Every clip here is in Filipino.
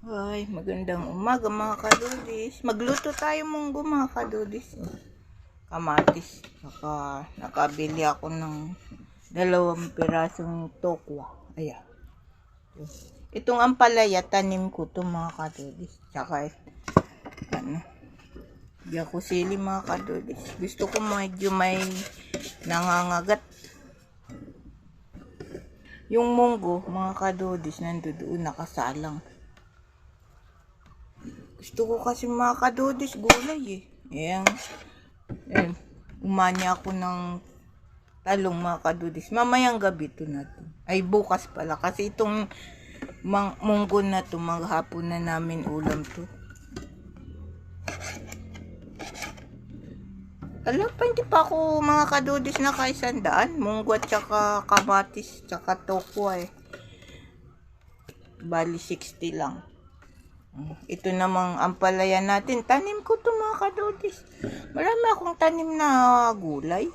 Ay, magandang umaga mga kadudis. Magluto tayo munggo mga kadudis. Kamatis. Nakabili ako ng 2 pirasong tokwa. Ayan. Itong ampalaya, tanim ko to mga kadudis. Tsaka di ako sili mga kadudis. Gusto ko medyo may nangangagat. Yung munggo mga kadudis nandoon nakasalang. Gusto ko kasi mga kadudis gulay eh. Ayan. Umanya ako ng talong mga kadudis. Mamayang gabi to natin. Ay bukas pala. Kasi itong munggo na to, maghapon na namin ulam to. Alam pa, hindi pa ako mga kadudis na kaisandaan. Munggo at saka kamatis, saka tokwa eh. Bali 60 lang. Ito namang ampalaya natin. Tanim ko to mga kadudis. Marami akong tanim na gulay.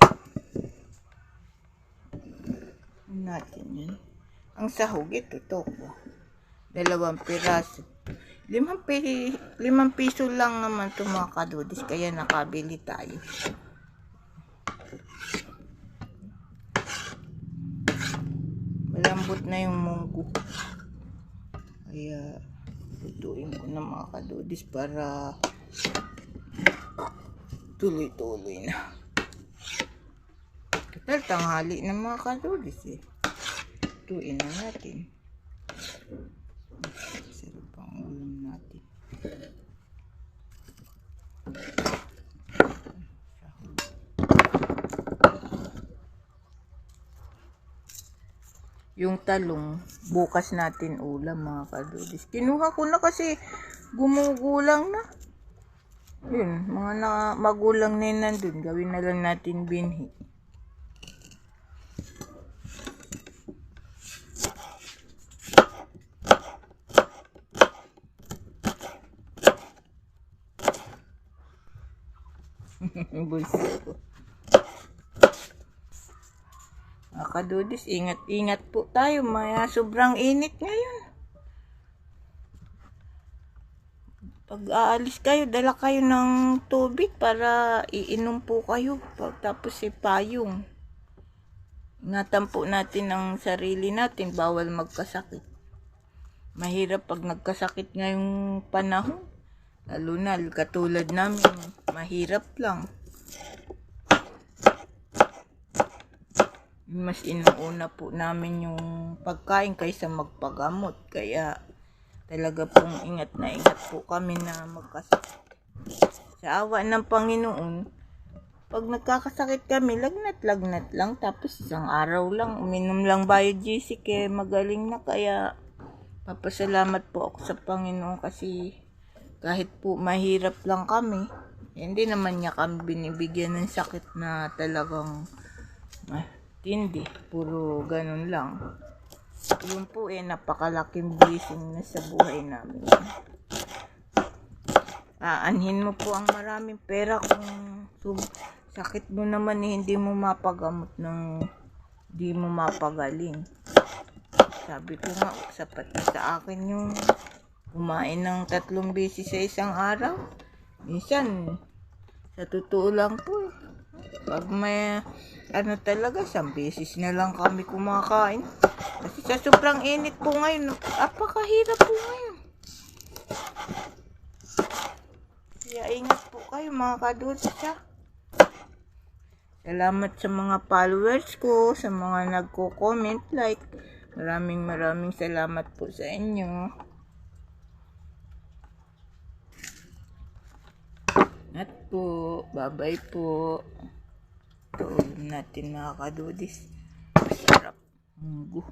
Natin yan. Ang sahog ito, tokwa. 2 piraso. 5 piso lang naman to mga kadudis. Kaya nakabili tayo. Malambot na yung munggo. Kaya lutuin ko na mga kadudis para tuloy-tuloy na. Total tanghali na mga kadudis eh. Lutuin na natin. Sarap ang ulam natin. Yung talong, bukas natin ulam mga kadudis. Kinuha ko na kasi gumugulang na. Yun, mga magulang na yun nandun. Gawin na lang natin binhi. Bulso ko. Mga kadudis, ingat-ingat po tayo. Maya sobrang init ngayon. Pag aalis kayo, dala kayo ng tubig para iinom po kayo. Tapos payong. Ingatan po natin ang sarili natin. Bawal magkasakit. Mahirap pag nagkasakit ngayong panahon. Lalo na katulad namin. Mahirap lang. Mas inuuna po namin yung pagkain kaysa magpagamot. Kaya talaga pong ingat na ingat po kami na magkasakit. Sa awa ng Panginoon, pag nagkakasakit kami, lagnat-lagnat lang. Tapos isang araw lang, uminom lang Biogesic eh, magaling na. Kaya papasalamat po ako sa Panginoon kasi kahit po mahirap lang kami, hindi naman niya kami binibigyan ng sakit na talagang tindi, puro ganun lang. Yun po napakalaking blessing na sa buhay namin. Aanhin mo po ang maraming pera kung sakit mo naman hindi mo mapagamot ng di mo mapagaling. Sabi ko nga, sapat na sa akin yung kumain ng 3 beses sa isang araw. Minsan, sa totoo lang po pag may talaga, 1 beses na lang kami kumakain. Kasi sa sobrang init po ngayon, napakahirap po ngayon. Kaya ingat po kayo mga kadudis ha. Salamat sa mga followers ko, sa mga nagko-comment, like. Maraming salamat po sa inyo. At po, bye-bye po. Ito ulam natin mga kadudis. Masarap. Munggo.